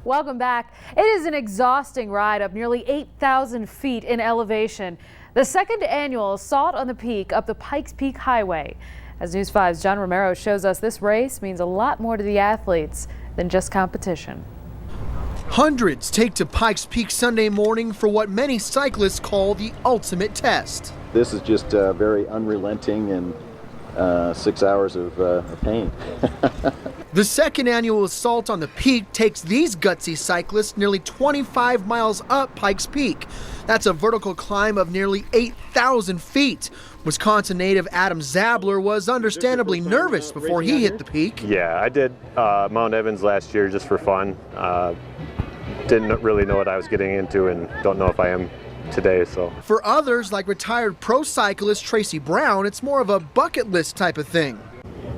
Welcome back. It is an exhausting ride up nearly 8,000 feet in elevation. The second annual Assault on the Peak up the Pikes Peak Highway. As News 5's John Romero shows us, this race means a lot more to the athletes than just competition. Hundreds take to Pikes Peak Sunday morning for what many cyclists call the ultimate test. This is just very unrelenting and 6 hours of pain. The second annual Assault on the Peak takes these gutsy cyclists nearly 25 miles up Pikes Peak. That's a vertical climb of nearly 8,000 feet. Wisconsin native Adam Zabler was understandably nervous before he hit the peak. Yeah, I did Mount Evans last year just for fun. Didn't really know what I was getting into and don't know if I am today. So for others, like retired pro cyclist Tracy Brown, it's more of a bucket list type of thing.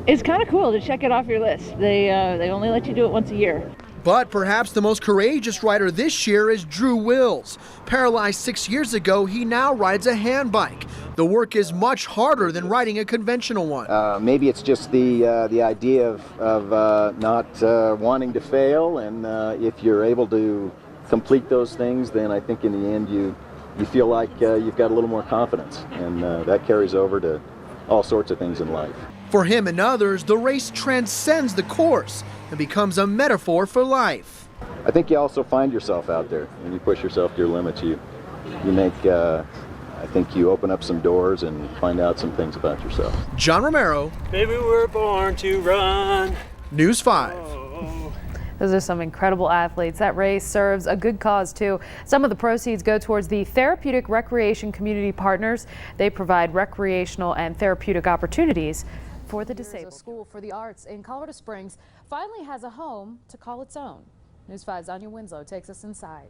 It's kind of cool to check it off your list. They only let you do it once a year. But perhaps the most courageous rider this year is Drew Wills. Paralyzed 6 years ago, he now rides a hand bike. The work is much harder than riding a conventional one. Maybe it's just the idea of not wanting to fail, and if you're able to complete those things, then I think in the end you feel like you've got a little more confidence, and that carries over to all sorts of things in life. For him and others, the race transcends the course and becomes a metaphor for life. I think you also find yourself out there. When you push yourself to your limits, you make, I think you open up some doors and find out some things about yourself. John Romero. Baby, we're born to run. News 5. Those are some incredible athletes. That race serves a good cause, too. Some of the proceeds go towards the Therapeutic Recreation Community Partners. They provide recreational and therapeutic opportunities for the disabled. A school for the arts in Colorado Springs finally has a home to call its own. News 5's Anya Winslow takes us inside.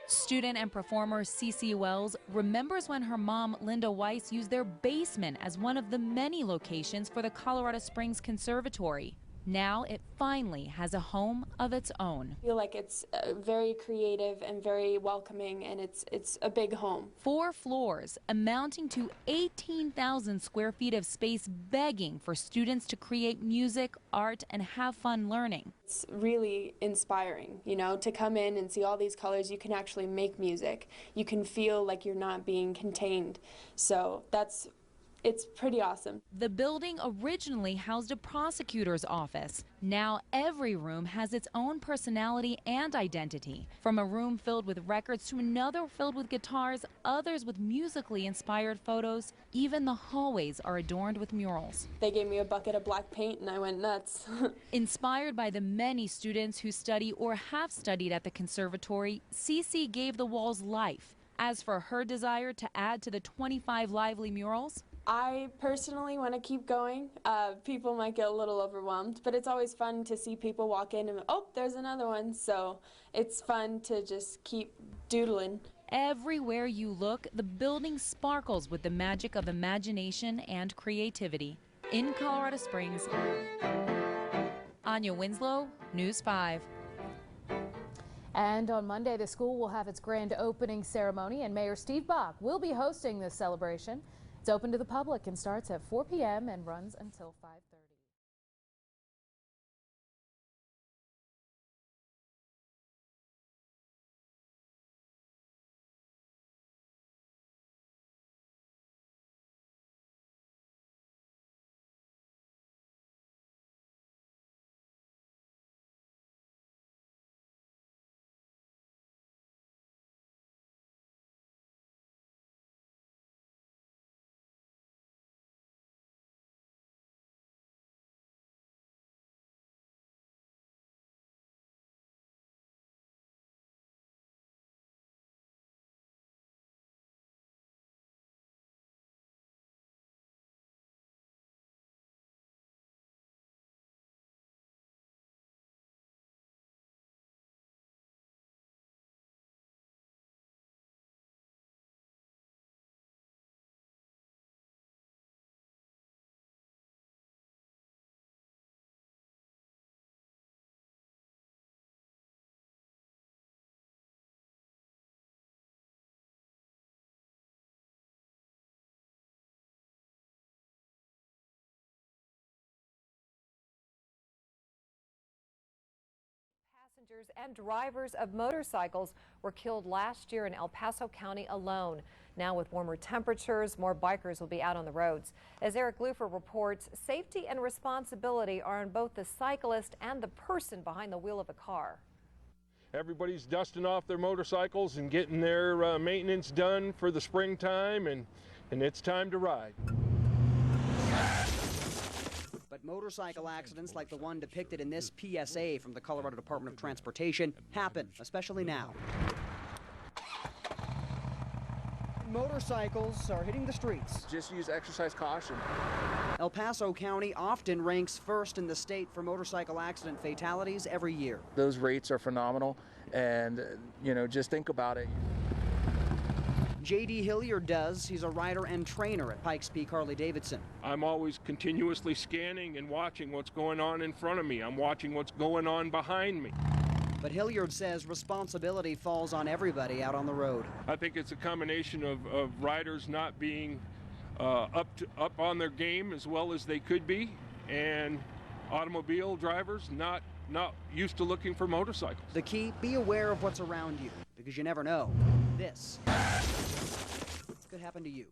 Student and performer Cece Wells remembers when her mom, Linda Weiss, used their basement as one of the many locations for the Colorado Springs Conservatory. Now it finally has a home of its own. I feel like it's very creative and very welcoming, and it's a big home. 4 floors amounting to 18,000 square feet of space, begging for students to create music, art, and have fun learning. It's really inspiring, you know, to come in and see all these colors. You can actually make music. You can feel like you're not being contained. So it's pretty awesome. The building originally housed a prosecutor's office. Now every room has its own personality and identity. From a room filled with records to another filled with guitars, others with musically inspired photos. Even the hallways are adorned with murals. They gave me a bucket of black paint and I went nuts. Inspired by the many students who study or have studied at the conservatory, Cece gave the walls life. As for her desire to add to the 25 lively murals, I personally want to keep going. People might get a little overwhelmed, but it's always fun to see people walk in and, oh, there's another one. So it's fun to just keep doodling. Everywhere you look, the building sparkles with the magic of imagination and creativity. In Colorado Springs, Anya Winslow, News 5. And on Monday, the school will have its grand opening ceremony, and Mayor Steve Bach will be hosting this celebration. It's open to the public and starts at 4 p.m. and runs until 5:30. Passengers and drivers of motorcycles were killed last year in El Paso County alone. Now with warmer temperatures, more bikers will be out on the roads. As Eric Lufer reports, safety and responsibility are on both the cyclist and the person behind the wheel of a car. Everybody's dusting off their motorcycles and getting their maintenance done for the springtime, and it's time to ride. But motorcycle accidents like the one depicted in this PSA from the Colorado Department of Transportation happen, especially now. Motorcycles are hitting the streets. Just use exercise caution. El Paso County often ranks first in the state for motorcycle accident fatalities every year. Those rates are phenomenal, and just think about it. J.D. Hilliard does. He's a rider and trainer at Pikes Peak Harley-Davidson. I'm always continuously scanning and watching what's going on in front of me. I'm watching what's going on behind me. But Hilliard says responsibility falls on everybody out on the road. I think it's a combination of riders not being up on their game as well as they could be, and automobile drivers not used to looking for motorcycles. The key, be aware of what's around you, because you never know. This could happen to you.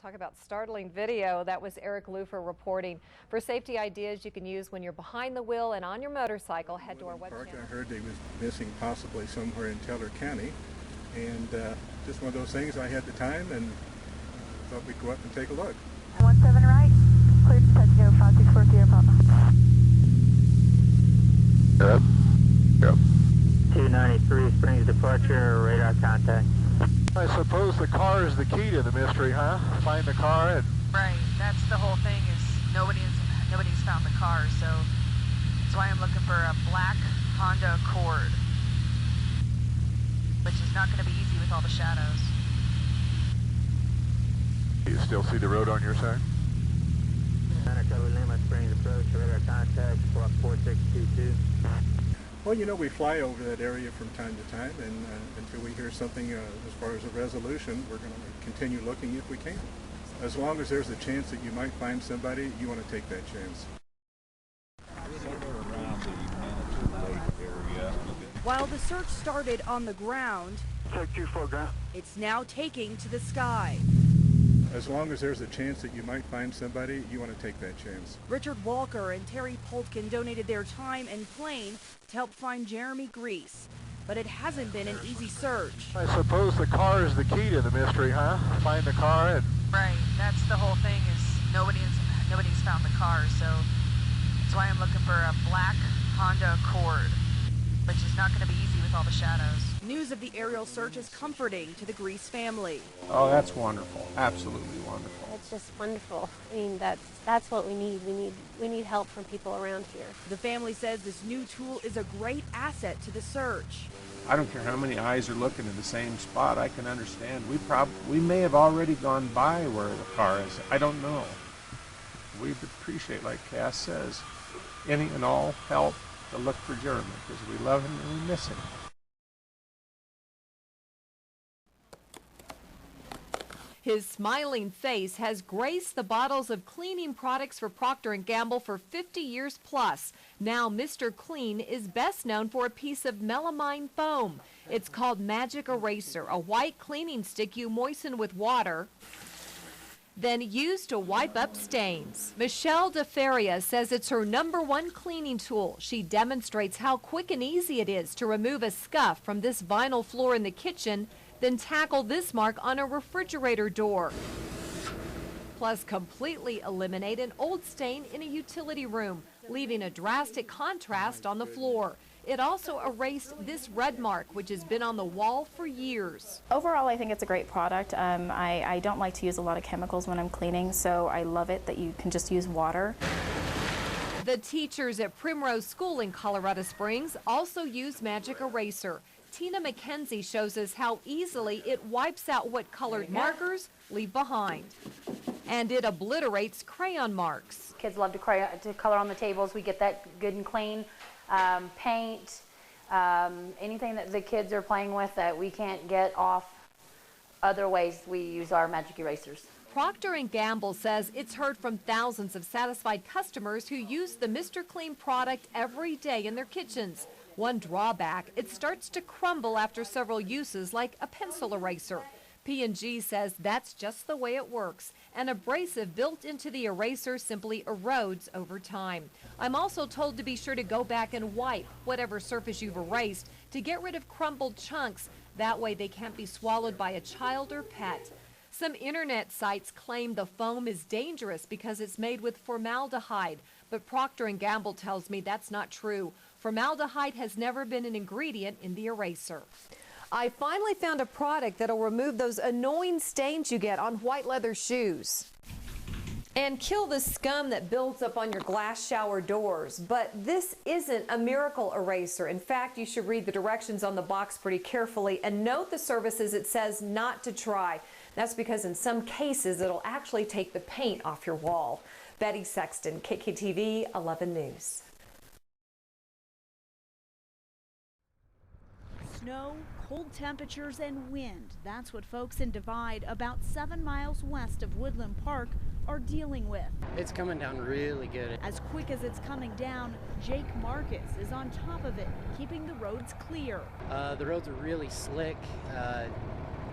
Talk about startling video. That was Eric Lufer reporting. For safety ideas you can use when you're behind the wheel and on your motorcycle, head to our website. I heard they was missing possibly somewhere in Teller County, and just one of those things. I had the time and thought we'd go up and take a look. 17 right, cleared to touch 0564 Sierra Papa. Yep. 293 Springs departure, radar contact. I suppose the car is the key to the mystery, huh? Find the car and... Right, that's the whole thing, is nobody's found the car, so that's why I'm looking for a black Honda Accord, which is not going to be easy with all the shadows. You still see the road on your side? Center cover Lima Springs approach, radar contact, squawk 4622. Well, we fly over that area from time to time, and until we hear something as far as a resolution, we're going to continue looking if we can. As long as there's a chance that you might find somebody, you want to take that chance. While the search started on the ground, it's now taking to the sky. As long as there's a chance that you might find somebody, you want to take that chance. Richard Walker and Terry Poltkin donated their time and plane to help find Jeremy Grease. But it hasn't been an easy search. I suppose the car is the key to the mystery, huh? Find the car and... Right, that's the whole thing, is nobody's found the car, so that's why I'm looking for a black Honda Accord, which is not going to be easy with all the shadows. News of the aerial search is comforting to the Grease family. Oh, that's wonderful. Absolutely wonderful. It's just wonderful. I mean, that's what we need. We need help from people around here. The family says this new tool is a great asset to the search. I don't care how many eyes are looking at the same spot. I can understand. We may have already gone by where the car is. I don't know. We'd appreciate, like Cass says, any and all help to look for Jeremy, because we love him and we miss him. His smiling face has graced the bottles of cleaning products for Procter & Gamble for 50 years plus. Now Mr. Clean is best known for a piece of melamine foam. It's called Magic Eraser, a white cleaning stick you moisten with water, then use to wipe up stains. Michelle DeFeria says it's her #1 cleaning tool. She demonstrates how quick and easy it is to remove a scuff from this vinyl floor in the kitchen, then tackle this mark on a refrigerator door. Plus completely eliminate an old stain in a utility room, leaving a drastic contrast on the floor. It also erased this red mark, which has been on the wall for years. Overall, I think it's a great product. I don't like to use a lot of chemicals when I'm cleaning, so I love it that you can just use water. The teachers at Primrose School in Colorado Springs also use Magic Eraser. Tina McKenzie shows us how easily it wipes out what colored markers leave behind. And it obliterates crayon marks. Kids love to color on the tables. We get that good and clean. Paint, anything that the kids are playing with that we can't get off other ways, we use our Magic Erasers. Procter & Gamble says it's heard from thousands of satisfied customers who use the Mr. Clean product every day in their kitchens. One drawback, it starts to crumble after several uses like a pencil eraser. P&G says that's just the way it works. An abrasive built into the eraser simply erodes over time. I'm also told to be sure to go back and wipe whatever surface you've erased to get rid of crumbled chunks. That way they can't be swallowed by a child or pet. Some internet sites claim the foam is dangerous because it's made with formaldehyde, but Procter & Gamble tells me that's not true. Formaldehyde has never been an ingredient in the eraser. I finally found a product that'll remove those annoying stains you get on white leather shoes and kill the scum that builds up on your glass shower doors. But this isn't a miracle eraser. In fact, you should read the directions on the box pretty carefully and note the services it says not to try. That's because in some cases it'll actually take the paint off your wall. Betty Sexton, KKTV 11 News. Snow, cold temperatures, and wind. That's what folks in Divide, about 7 miles west of Woodland Park, are dealing with. It's coming down really good. As quick as it's coming down, Jake Marcus is on top of it, keeping the roads clear. The roads are really slick.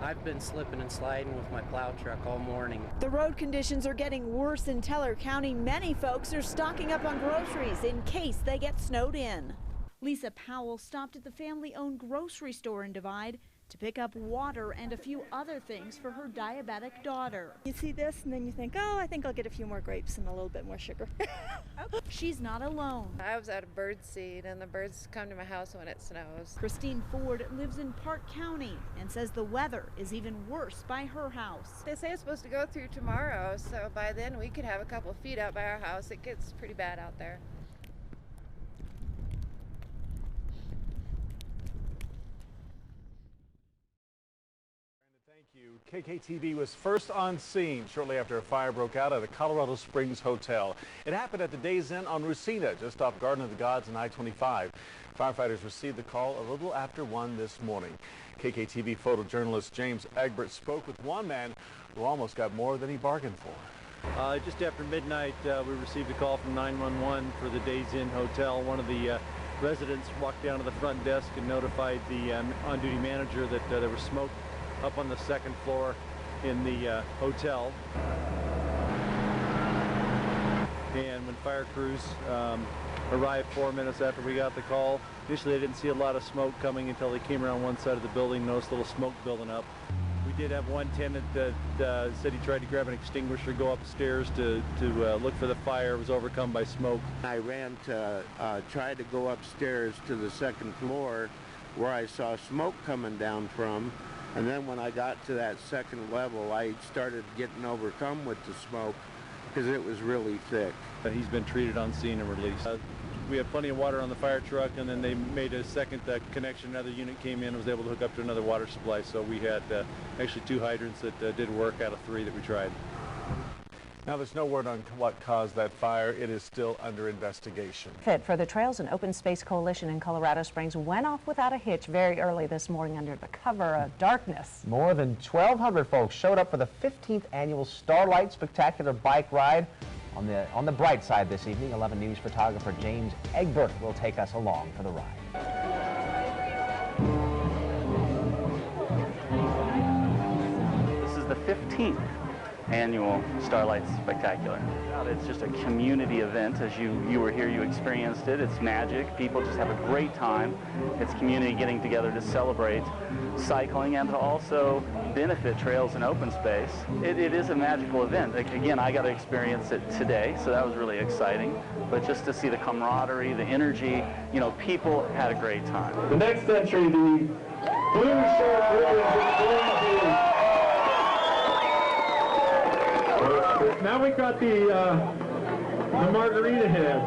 I've been slipping and sliding with my plow truck all morning. The road conditions are getting worse in Teller County. Many folks are stocking up on groceries in case they get snowed in. Lisa Powell stopped at the family-owned grocery store in Divide to pick up water and a few other things for her diabetic daughter. You see this and then you think, oh, I think I'll get a few more grapes and a little bit more sugar. She's not alone. I was at a bird seed and the birds come to my house when it snows. Christine Ford lives in Park County and says the weather is even worse by her house. They say it's supposed to go through tomorrow, so by then we could have a couple feet out by our house. It gets pretty bad out there. KKTV was first on scene shortly after a fire broke out at a Colorado Springs hotel. It happened at the Days Inn on Rusina, just off Garden of the Gods and I-25. Firefighters received the call a little after 1 this morning. KKTV photojournalist James Egbert spoke with one man who almost got more than he bargained for. Just after midnight, we received a call from 911 for the Days Inn Hotel. One of the residents walked down to the front desk and notified the on-duty manager that there was smoke up on the second floor in the hotel. And when fire crews arrived 4 minutes after we got the call, initially they didn't see a lot of smoke coming until they came around one side of the building, noticed a little smoke building up. We did have one tenant that said he tried to grab an extinguisher, go upstairs to look for the fire, was overcome by smoke. I ran to try to go upstairs to the second floor where I saw smoke coming down from. And then when I got to that second level, I started getting overcome with the smoke because it was really thick. He's been treated on scene and released. We had plenty of water on the fire truck, and then they made a second connection. Another unit came in and was able to hook up to another water supply. So we had actually 2 hydrants that did work out of 3 that we tried. Now, there's no word on what caused that fire. It is still under investigation. Fit for the Trails and Open Space Coalition in Colorado Springs went off without a hitch very early this morning under the cover of darkness. More than 1,200 folks showed up for the 15th annual Starlight Spectacular Bike Ride. On the bright side this evening, 11 News photographer James Egbert will take us along for the ride. This is the 15th annual Starlight Spectacular. It's just a community event. As you were here, you experienced it. It's magic. People just have a great time. It's community getting together to celebrate cycling and to also benefit trails and open space. It is a magical event. Again, I got to experience it today, so that was really exciting. But just to see the camaraderie, the energy, you know, people had a great time. The next entry, the blue shirt ribbon. Now we got the margarita head.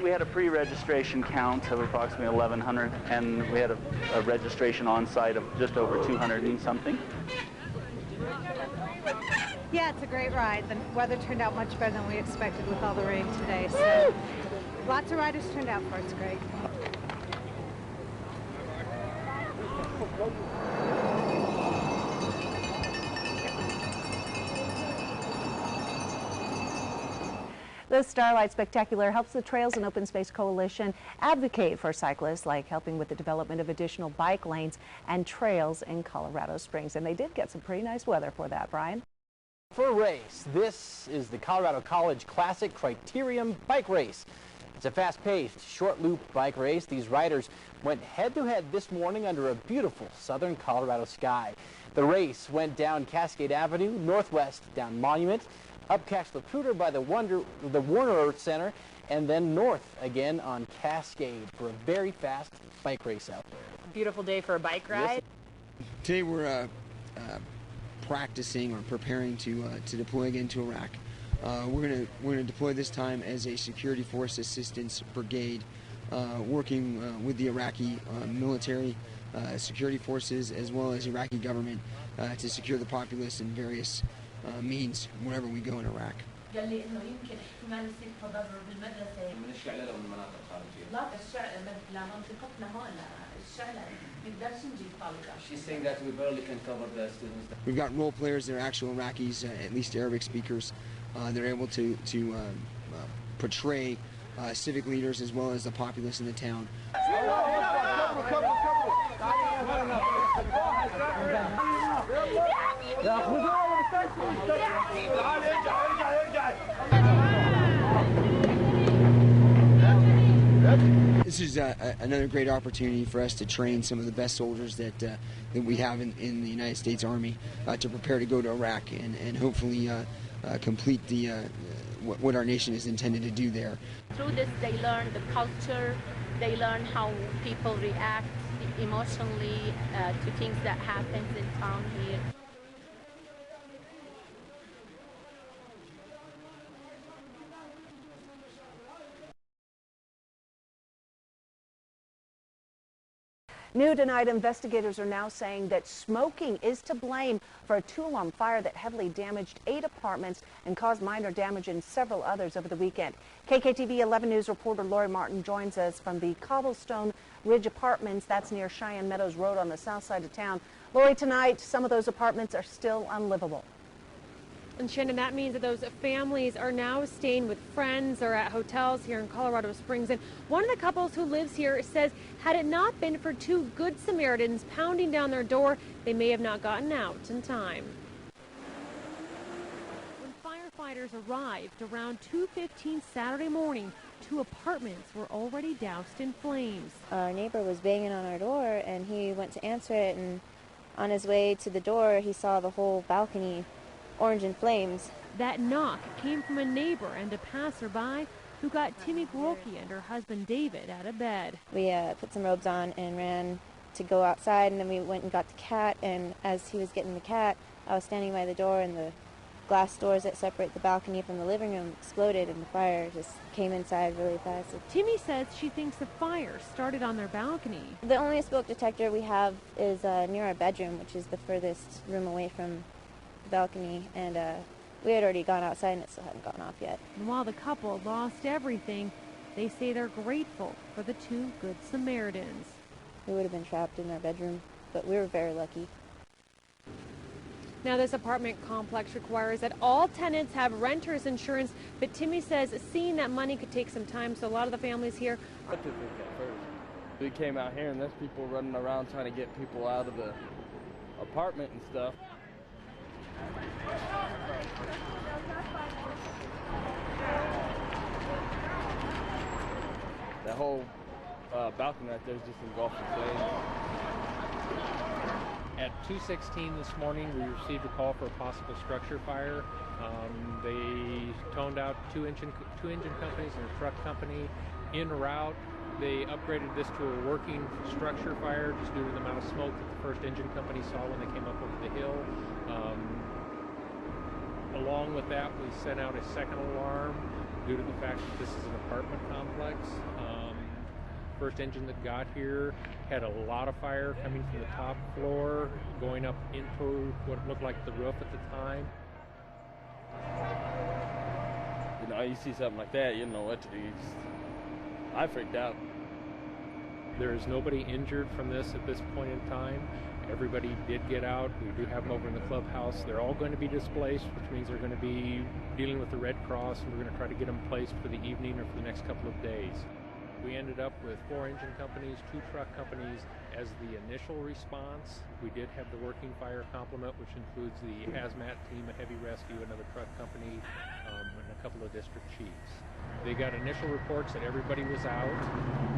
We had a pre-registration count of approximately 1,100, and we had a registration on site of just over 200 and something. Yeah, it's a great ride. The weather turned out much better than we expected with all the rain today. So lots of riders turned out for it. It's great. The Starlight Spectacular helps the Trails and Open Space Coalition advocate for cyclists, like helping with the development of additional bike lanes and trails in Colorado Springs. And they did get some pretty nice weather for that, Brian. For a race, this is the Colorado College Classic Criterium Bike Race. It's a fast-paced, short-loop bike race. These riders went head-to-head this morning under a beautiful southern Colorado sky. The race went down Cascade Avenue, northwest down Monument, up Cache Lacruder by the Warner Earth Center, and then north again on Cascade for a very fast bike race out there. Beautiful day for a bike ride. Yes. Today we're practicing or preparing to deploy again to Iraq. We're gonna deploy this time as a security force assistance brigade, working with the Iraqi military, security forces, as well as Iraqi government to secure the populace in various means wherever we go in Iraq. She's saying that we barely can cover the students. We've got role players that are actual Iraqis, at least Arabic speakers. They're able to portray civic leaders as well as the populace in the town. This is another great opportunity for us to train some of the best soldiers that we have in the United States Army to prepare to go to Iraq and hopefully complete what our nation is intended to do there. Through this, they learn the culture, they learn how people react emotionally to things that happens in town here. New tonight, investigators are now saying that smoking is to blame for a two-alarm fire that heavily damaged 8 apartments and caused minor damage in several others over the weekend. KKTV 11 News reporter Lori Martin joins us from the Cobblestone Ridge Apartments. That's near Cheyenne Meadows Road on the south side of town. Lori, tonight, some of those apartments are still unlivable. And Shannon, that means that those families are now staying with friends or at hotels here in Colorado Springs. And one of the couples who lives here says had it not been for 2 good Samaritans pounding down their door, they may have not gotten out in time. When firefighters arrived around 2:15 Saturday morning, 2 apartments were already doused in flames. Our neighbor was banging on our door and he went to answer it, and on his way to the door he saw the whole balcony orange in flames. That knock came from a neighbor and a passerby who got Timmy Grolke and her husband David out of bed. We put some robes on and ran to go outside, and then we went and got the cat, and as he was getting the cat, I was standing by the door, and the glass doors that separate the balcony from the living room exploded, and the fire just came inside really fast. Timmy says she thinks the fire started on their balcony. The only smoke detector we have is near our bedroom, which is the furthest room away from balcony, and we had already gone outside and it still hadn't gone off yet. And while the couple lost everything, they say they're grateful for the 2 good Samaritans. We would have been trapped in our bedroom, but we were very lucky. Now, this apartment complex requires that all tenants have renter's insurance, but Timmy says seeing that money could take some time, so a lot of the families here. What did you think at first? We came out here and there's people running around trying to get people out of the apartment and stuff. That whole balcony right there is just engulfed in flames. At 2:16 this morning, we received a call for a possible structure fire. They toned out two engine companies and a truck company en route. They upgraded this to a working structure fire just due to the amount of smoke that the first engine company saw when they came up over the hill. Along with that, we sent out a second alarm due to the fact that this is an apartment complex. First engine that got here had a lot of fire coming from the top floor, going up into what looked like the roof at the time. You know, you see something like that, you don't know what to do. I freaked out. There is nobody injured from this at this point in time, Everybody did get out. We do have them over in the clubhouse. They're all going to be displaced, which means they're going to be dealing with the Red Cross, and we're going to try to get them placed for the evening or for the next couple of days. We ended up with 4 engine companies, 2 truck companies as the initial response. We did have the working fire complement, which includes the hazmat team, a heavy rescue, another truck company, and a couple of district chiefs. They got initial reports that everybody was out.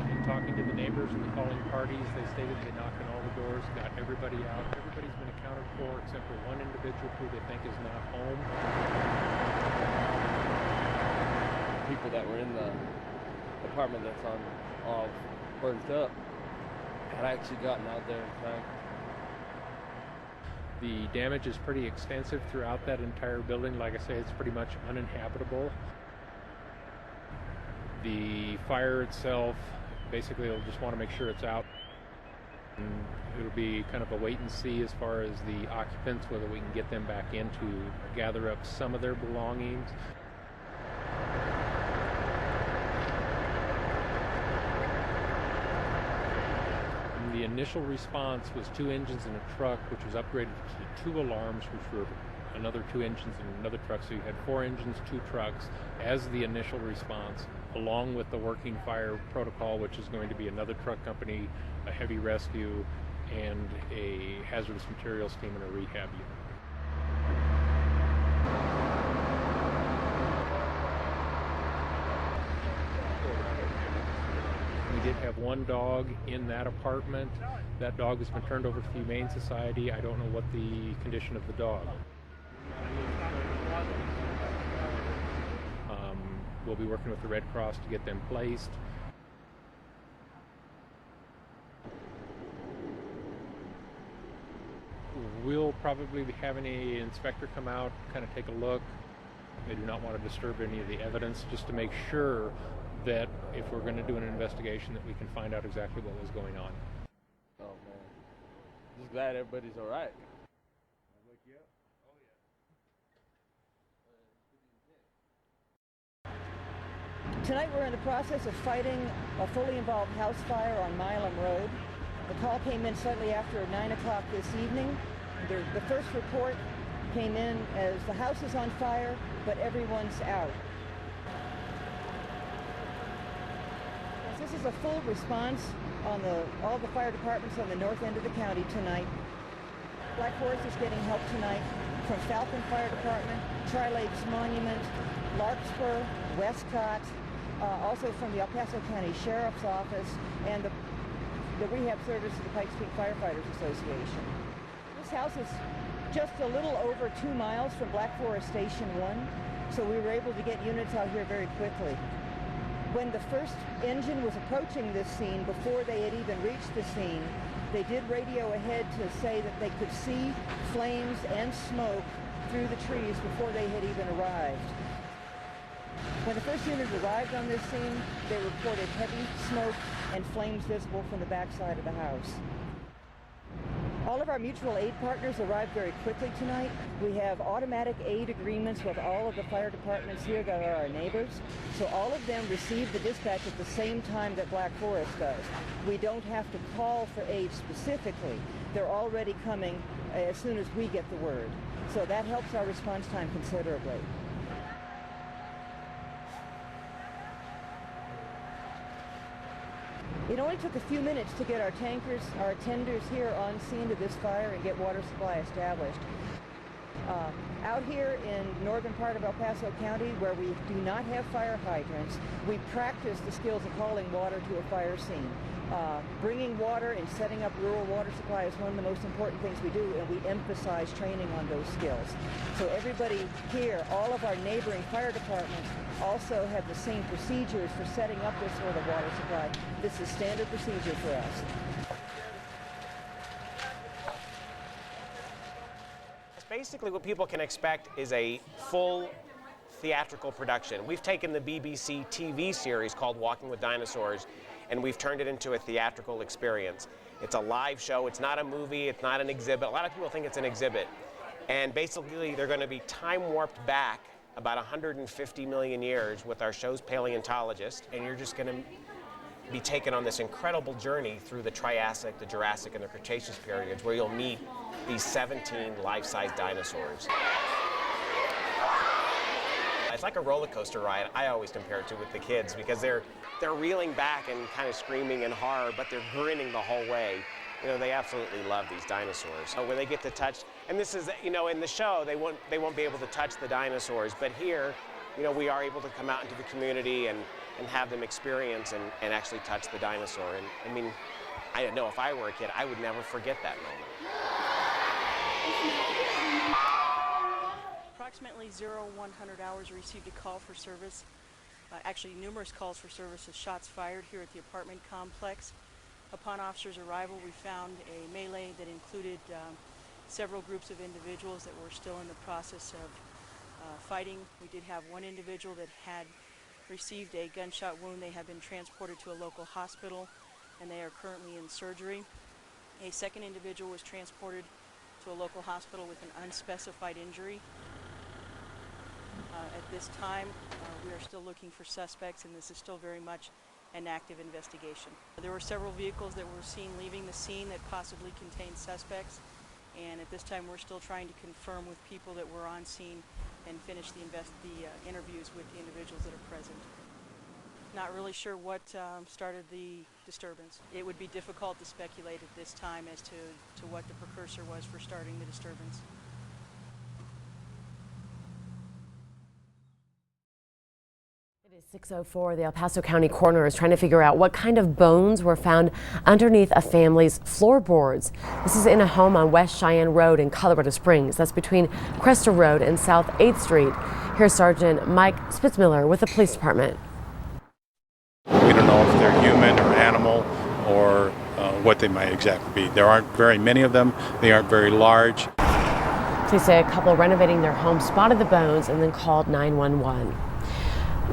In talking to the neighbors and the calling parties, they stated they knocked on all the doors, got everybody out. Everybody's been accounted for except for one individual who they think is not home. People that were in the apartment that's on all burnt up had actually gotten out there in time. The damage is pretty extensive throughout that entire building. Like I say, it's pretty much uninhabitable. The fire itself, basically they'll just want to make sure it's out. And it'll be kind of a wait and see as far as the occupants, whether we can get them back in to gather up some of their belongings. The initial response was 2 engines and a truck, which was upgraded to 2 alarms, which were another 2 engines and another truck. So you had 4 engines, 2 trucks as the initial response, along with the working fire protocol, which is going to be another truck company, a heavy rescue, and a hazardous materials team and a rehab unit. We did have 1 dog in that apartment. That dog has been turned over to the Humane Society. I don't know what the condition of the dog. We'll be working with the Red Cross to get them placed. We'll probably be having an inspector come out, kind of take a look. They do not want to disturb any of the evidence, just to make sure that if we're going to do an investigation that we can find out exactly what was going on. Oh man, just glad everybody's all right. Tonight we're in the process of fighting a fully involved house fire on Milam Road. The call came in slightly after 9 o'clock this evening. The first report came in as the house is on fire, but everyone's out. This is a full response on all the fire departments on the north end of the county tonight. Black Forest is getting help tonight from Falcon Fire Department, Tri-Lakes Monument, Larkspur, Westcott, also from the El Paso County Sheriff's Office, and the rehab service of the Pikes Peak Firefighters Association. This house is just a little over 2 miles from Black Forest Station 1, so we were able to get units out here very quickly. When the first engine was approaching this scene, before they had even reached the scene, they did radio ahead to say that they could see flames and smoke through the trees before they had even arrived. When the first unit arrived on this scene, they reported heavy smoke and flames visible from the backside of the house. All of our mutual aid partners arrived very quickly tonight. We have automatic aid agreements with all of the fire departments here that are our neighbors. So all of them receive the dispatch at the same time that Black Forest does. We don't have to call for aid specifically. They're already coming as soon as we get the word. So that helps our response time considerably. It only took a few minutes to get our tankers, our tenders here on scene to this fire and get water supply established. Out here in northern part of El Paso County, where we do not have fire hydrants, we practice the skills of hauling water to a fire scene. Bringing water and setting up rural water supply is one of the most important things we do, and we emphasize training on those skills. So everybody here, all of our neighboring fire departments, also have the same procedures for setting up this sort of water supply. This is standard procedure for us. Basically, what people can expect is a full theatrical production. We've taken the BBC TV series called Walking with Dinosaurs, and we've turned it into a theatrical experience. It's a live show. It's not a movie. It's not an exhibit. A lot of people think it's an exhibit. And basically, they're going to be time warped back about 150 million years with our show's paleontologist, and you're just going to be taken on this incredible journey through the Triassic, the Jurassic, and the Cretaceous periods, where you'll meet these 17 life-size dinosaurs. It's like a roller coaster ride, I always compare it to with the kids, because they're reeling back and kind of screaming in horror, but they're grinning the whole way. You know, they absolutely love these dinosaurs. So when they get to touch, and this is, you know, in the show, they won't be able to touch the dinosaurs, but here, you know, we are able to come out into the community and have them experience and actually touch the dinosaur. And I mean, I don't know, if I were a kid, I would never forget that moment. Approximately 0100 hours received a call for service. Actually, numerous calls for service of shots fired here at the apartment complex. Upon officers' arrival, we found a melee that included several groups of individuals that were still in the process of fighting. We did have one individual that had received a gunshot wound. They have been transported to a local hospital and they are currently in surgery. A second individual was transported to a local hospital with an unspecified injury. At this time, we are still looking for suspects, and this is still very much an active investigation. There were several vehicles that were seen leaving the scene that possibly contained suspects, and at this time we're still trying to confirm with people that were on scene and finish the interviews with the individuals that are present. Not really sure what started the disturbance. It would be difficult to speculate at this time as to what the precursor was for starting the disturbance. It is 6:04. The El Paso County coroner is trying to figure out what kind of bones were found underneath a family's floorboards. This is in a home on West Cheyenne Road in Colorado Springs. That's between Cresta Road and South 8th Street. Here's Sergeant Mike Spitzmiller with the police department. We don't know if they're human or animal or what they might exactly be. There aren't very many of them. They aren't very large. Police say a couple renovating their home spotted the bones and then called 911.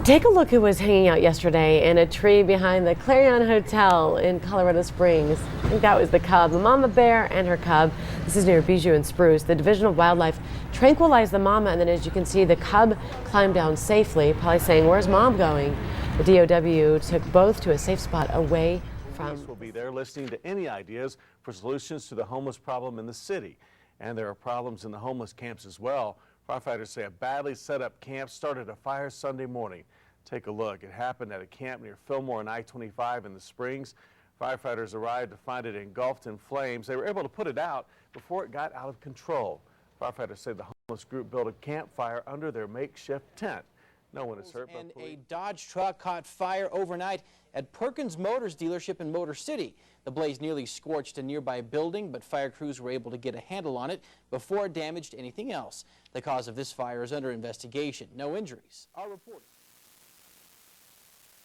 Take a look who was hanging out yesterday in a tree behind the Clarion Hotel in Colorado Springs. I think that was the cub, the mama bear and her cub. This is near Bijou and Spruce. The Division of Wildlife tranquilized the mama, and then as you can see, the cub climbed down safely, probably saying, "Where's mom going?" The DOW took both to a safe spot away from. Police will be there listening to any ideas for solutions to the homeless problem in the city. And there are problems in the homeless camps as well. Firefighters say a badly set up camp started a fire Sunday morning. Take a look. It happened at a camp near Fillmore and I-25 in the Springs. Firefighters arrived to find it engulfed in flames. They were able to put it out before it got out of control. Firefighters say the homeless group built a campfire under their makeshift tent. No one is hurt. And a Dodge truck caught fire overnight at Perkins Motors dealership in Motor City. The blaze nearly scorched a nearby building, but fire crews were able to get a handle on it before it damaged anything else. The cause of this fire is under investigation. No injuries are reported.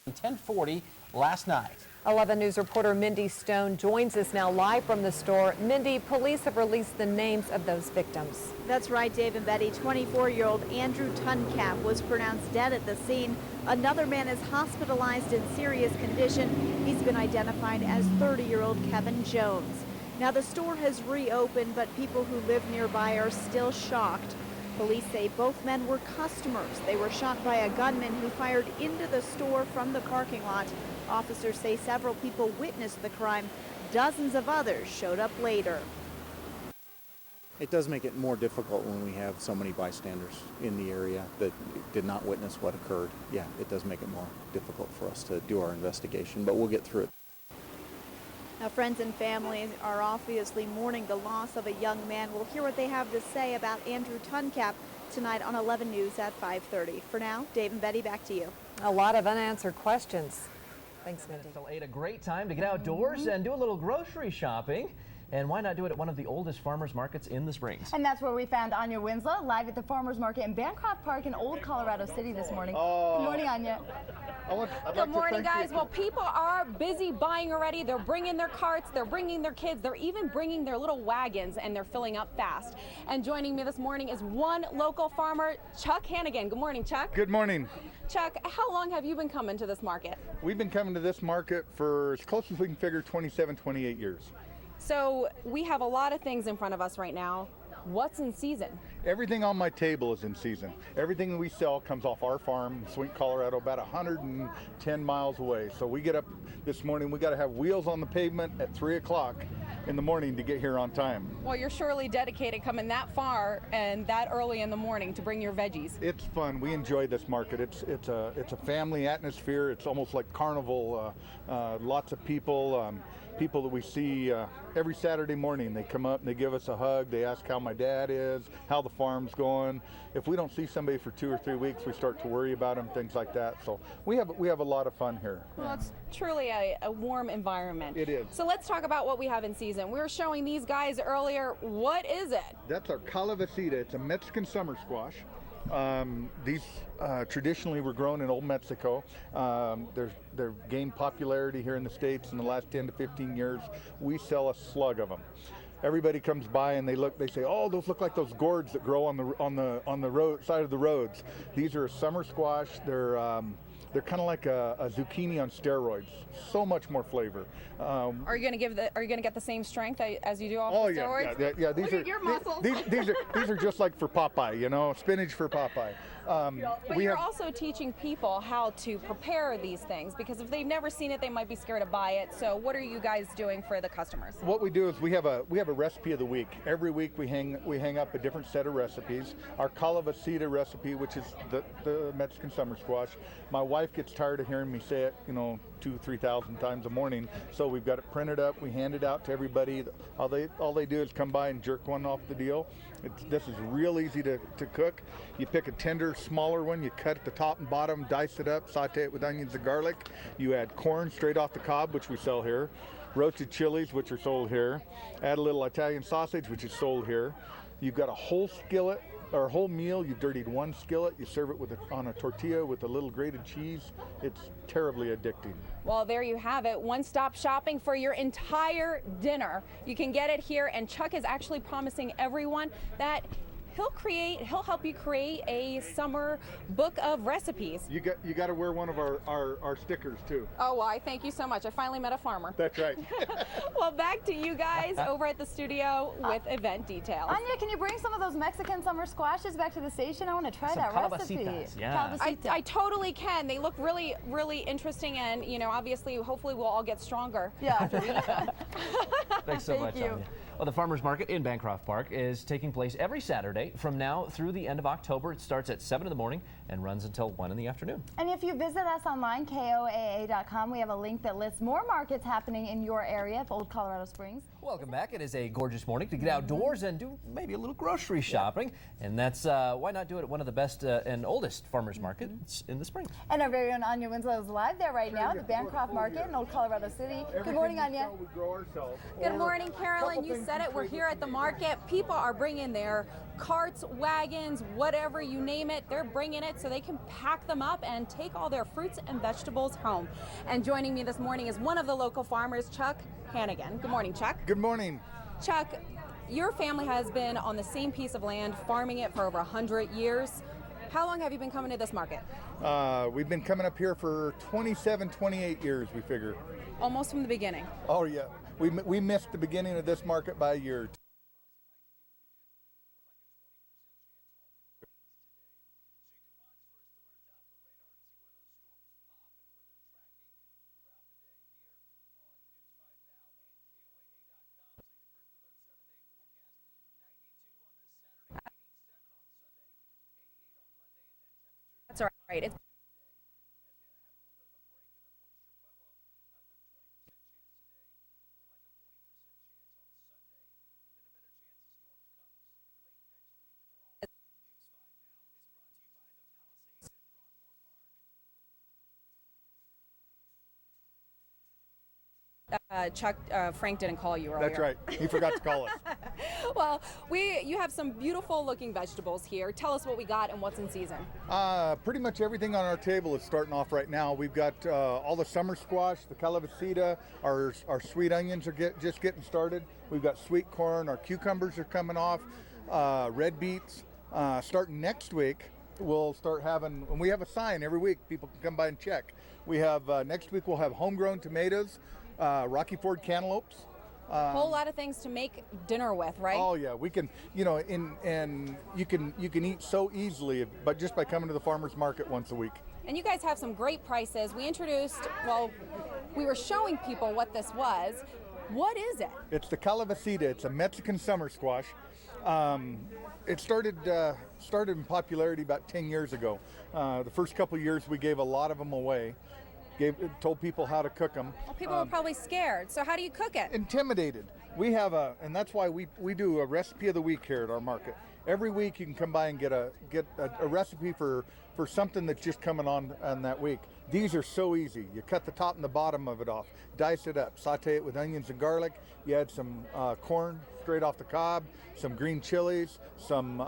10:40 last night. 11 News reporter Mindy Stone joins us now live from the store. Mindy, police have released the names of those victims. That's right, Dave and Betty. 24-year-old Andrew Tuncap was pronounced dead at the scene. Another man is hospitalized in serious condition. He's been identified as 30-year-old Kevin Jones. Now, the store has reopened, but people who live nearby are still shocked. Police say both men were customers. They were shot by a gunman who fired into the store from the parking lot. Officers say several people witnessed the crime. Dozens of others showed up later. It does make it more difficult when we have so many bystanders in the area that did not witness what occurred. Yeah, it does make it more difficult for us to do our investigation, but we'll get through it. Now, friends and family are obviously mourning the loss of a young man. We'll hear what they have to say about Andrew Tuncap tonight on 11 News at 5:30. For now, Dave and Betty, back to you. A lot of unanswered questions. Thanks, Mindy. Till 8, a great time to get outdoors and do a little grocery shopping. And why not do it at one of the oldest farmers markets in the Springs? And that's where we found Anya Winslow, live at the Farmers Market in Bancroft Park in Old Colorado City this morning. Good morning, Anya. Good morning, guys. Well, people are busy buying already. They're bringing their carts, they're bringing their kids, they're even bringing their little wagons, and they're filling up fast. And joining me this morning is one local farmer, Chuck Hannigan. Good morning, Chuck. Good morning. Chuck, how long have you been coming to this market? We've been coming to this market for, as close as we can figure, 27, 28 years. So we have a lot of things in front of us right now. What's in season? Everything on my table is in season. Everything we sell comes off our farm in Swink, Colorado, about 110 miles away. So we get up this morning, we got to have wheels on the pavement at 3 o'clock in the morning to get here on time. Well, you're surely dedicated coming that far and that early in the morning to bring your veggies. It's fun. We enjoy this market. It's a family atmosphere. It's almost like carnival. Lots of people. People that we see every Saturday morning. They come up and they give us a hug. They ask how my dad is, how the farm's going. If we don't see somebody for 2 or 3 weeks, we start to worry about them, things like that. So we have a lot of fun here. Well, it's truly a warm environment. It is. So let's talk about what we have in season. We were showing these guys earlier. What is it? That's our calavacita. It's a Mexican summer squash. These traditionally were grown in old Mexico. They've gained popularity here in the States in the last 10 to 15 years. We sell a slug of them. Everybody comes by and they say, oh, those look like those gourds that grow on the road side of the roads. These are a summer squash. They're kind of like a zucchini on steroids. So much more flavor. Are you going to get the same strength as you do off Oh the steroids? yeah. Look at your muscles. These are just like for Popeye, you know, spinach for Popeye. But you're also teaching people how to prepare these things, because if they've never seen it, they might be scared to buy it. So what are you guys doing for the customers? What we do is we have a recipe of the week. Every week we hang up a different set of recipes. Our calavacita recipe, which is the Mexican summer squash. My wife gets tired of hearing me say it, 2,000-3,000 times a morning. So we've got it printed up. We hand it out to everybody. All they do is come by and jerk one off the deal. This is real easy to cook. You pick a tender, smaller one. You cut at the top and bottom, dice it up, saute it with onions and garlic. You add corn straight off the cob, which we sell here. Roasted chilies, which are sold here. Add a little Italian sausage, which is sold here. You've got a whole skillet or a whole meal. You've dirtied one skillet. You serve it on a tortilla with a little grated cheese. It's terribly addicting. Well, there you have it. One-stop shopping for your entire dinner. You can get it here, and Chuck is actually promising everyone that he'll help you create a summer book of recipes. You got to wear one of our stickers too. Oh, well, I thank you so much. I finally met a farmer. That's right. Well, back to you guys over at the studio with event details. Anya, can you bring some of those Mexican summer squashes back to the station? I want to try that recipe. Yeah. I totally can. They look really, really interesting, and obviously, hopefully, we'll all get stronger. Yeah. Thanks so much, Anya. Well, the Farmers Market in Bancroft Park is taking place every Saturday from now through the end of October. It starts at 7 in the morning and runs until 1 in the afternoon. And if you visit us online, KOAA.com, we have a link that lists more markets happening in your area of Old Colorado Springs. Welcome back. It is a gorgeous morning to get outdoors and do maybe a little grocery shopping. And that's why not do it at one of the best and oldest farmers markets in the Springs. And our very own Anya Winslow is live there right now, the Bancroft Market in Old Colorado City. Good morning, Anya. We grow ourselves. Good morning, Carolyn. You said it. We're here at the market. People are bringing their carts, wagons, whatever you name it. They're bringing it so they can pack them up and take all their fruits and vegetables home. And joining me this morning is one of the local farmers, Chuck Hannigan. Good morning, Chuck. Good morning. Chuck, your family has been on the same piece of land, farming it for over 100 years. How long have you been coming to this market? We've been coming up here for 27, 28 years, we figure. Almost from the beginning. Oh, yeah. We missed the beginning of this market by a year. That's all right. It's Chuck, Frank didn't call you earlier. That's right. He forgot to call us. Well, you have some beautiful looking vegetables here. Tell us what we got and what's in season. Pretty much everything on our table is starting off right now. We've got all the summer squash, the calavacita, our sweet onions are just getting started. We've got sweet corn, our cucumbers are coming off, red beets. Starting next week, we'll start having, and we have a sign every week, people can come by and check. We have, next week we'll have homegrown tomatoes, Rocky Ford cantaloupes, A whole lot of things to make dinner with, right? Oh yeah, we can, you know, and you can eat so easily, but just by coming to the farmers market once a week. And you guys have some great prices. We introduced, well, we were showing people what this was. What is it? It's the calabacita. It's a Mexican summer squash. It started in popularity about 10 years ago. The first couple years we gave a lot of them away. Told people how to cook them. Well, people are probably scared. So how do you cook it? Intimidated. We have and that's why we do a recipe of the week here at our market. Every week you can come by and get a recipe for something that's just coming on that week. These are so easy. You cut the top and the bottom of it off, dice it up, saute it with onions and garlic. You add some corn straight off the cob, some green chilies, some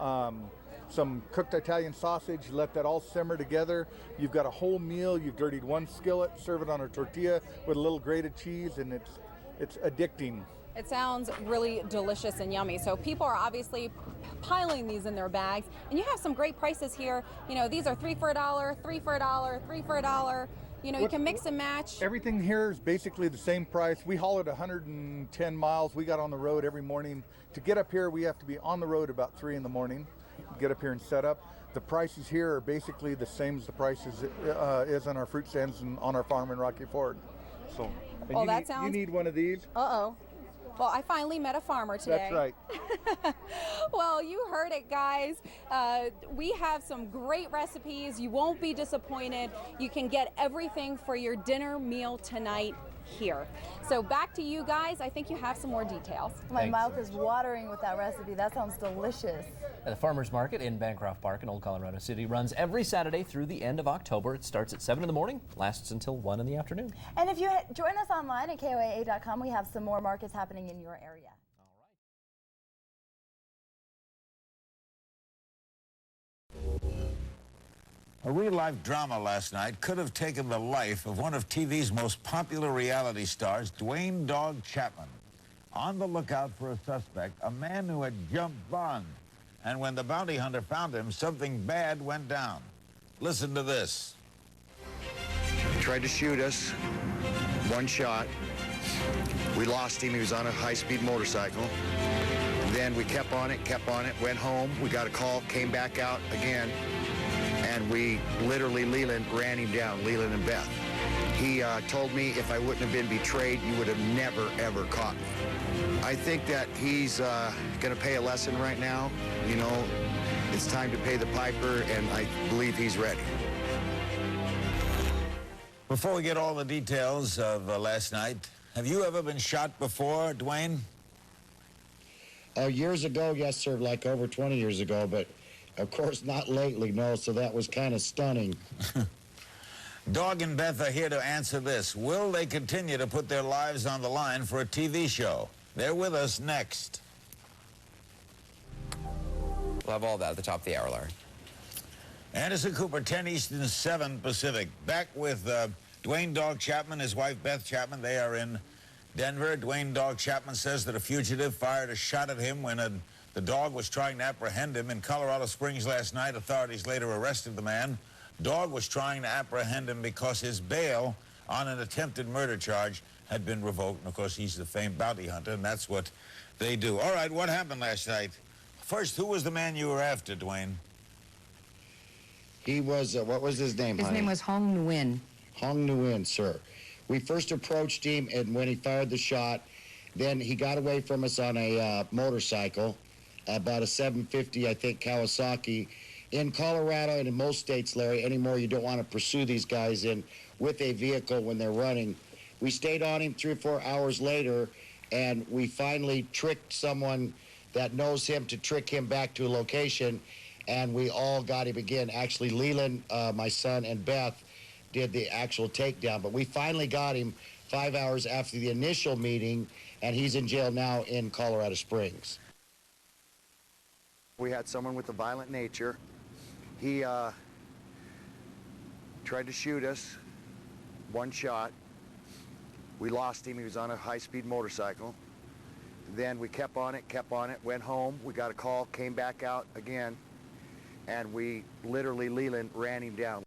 cooked Italian sausage, let that all simmer together. You've got a whole meal. You've dirtied one skillet, serve it on a tortilla with a little grated cheese, and it's addicting. It sounds really delicious and yummy. So people are obviously piling these in their bags, and you have some great prices here. You know, these are 3 for $1, 3 for $1, 3 for $1. You know, you can mix and match. Everything here is basically the same price. We haul it 110 miles. We got on the road every morning. To get up here, we have to be on the road about 3 in the morning. Get up here and set up. The prices here are basically the same as the prices is on our fruit stands and on our farm in Rocky Ford. So, Well, that sounds... You need one of these? Uh-oh. Well, I finally met a farmer today. That's right. Well, you heard it, guys. We have some great recipes. You won't be disappointed. You can get everything for your dinner meal tonight here. So back to you guys. I think you have some more details. My mouth is watering with that recipe. That sounds delicious. The Farmers Market in Bancroft Park in Old Colorado City runs every Saturday through the end of October. It starts at 7 in the morning, lasts until 1 in the afternoon. And if you join us online at KOAA.com, we have some more markets happening in your area. A real-life drama last night could have taken the life of one of TV's most popular reality stars, Dwayne "Dog" Chapman. On the lookout for a suspect, a man who had jumped bond. And when the bounty hunter found him, something bad went down. Listen to this. He tried to shoot us. One shot. We lost him. He was on a high-speed motorcycle. Then we kept on it, went home. We got a call, came back out again. And we literally, Leland ran him down, Leland and Beth. He told me if I wouldn't have been betrayed, you would have never, ever caught me. I think that he's going to pay a lesson right now. You know, it's time to pay the piper, and I believe he's ready. Before we get all the details of last night, have you ever been shot before, Dwayne? Years ago, yes, sir, like over 20 years ago, but of course not lately, no, so that was kind of stunning. Dog and Beth are here to answer this. Will they continue to put their lives on the line for a TV show? They're with us next. We'll have all that at the top of the hour, Larry. Anderson Cooper, 10 Eastern, 7 Pacific. Back with Dwayne "Dog" Chapman, his wife Beth Chapman. They are in Denver. Dwayne "Dog" Chapman says that a fugitive fired a shot at him when the dog was trying to apprehend him. In Colorado Springs last night, authorities later arrested the man. Dog was trying to apprehend him because his bail on an attempted murder charge had been revoked. And, of course, he's the famed bounty hunter, and that's what they do. All right, what happened last night? First, who was the man you were after, Dwayne? He was, what was his name, His name was Hong Nguyen. Hong Nguyen, sir. We first approached him, and when he fired the shot, then he got away from us on a motorcycle, about a 750, I think, Kawasaki. In Colorado and in most states, Larry, anymore, you don't want to pursue these guys in with a vehicle when they're running. We stayed on him 3 or 4 hours later, and we finally tricked someone that knows him to trick him back to a location, and we all got him again. Actually, Leland, my son, and Beth did the actual takedown, but we finally got him 5 hours after the initial meeting, and he's in jail now in Colorado Springs. We had someone with a violent nature. He tried to shoot us. One shot. We lost him. He was on a high-speed motorcycle. Then we kept on it, went home. We got a call, came back out again. And we literally, Leland ran him down,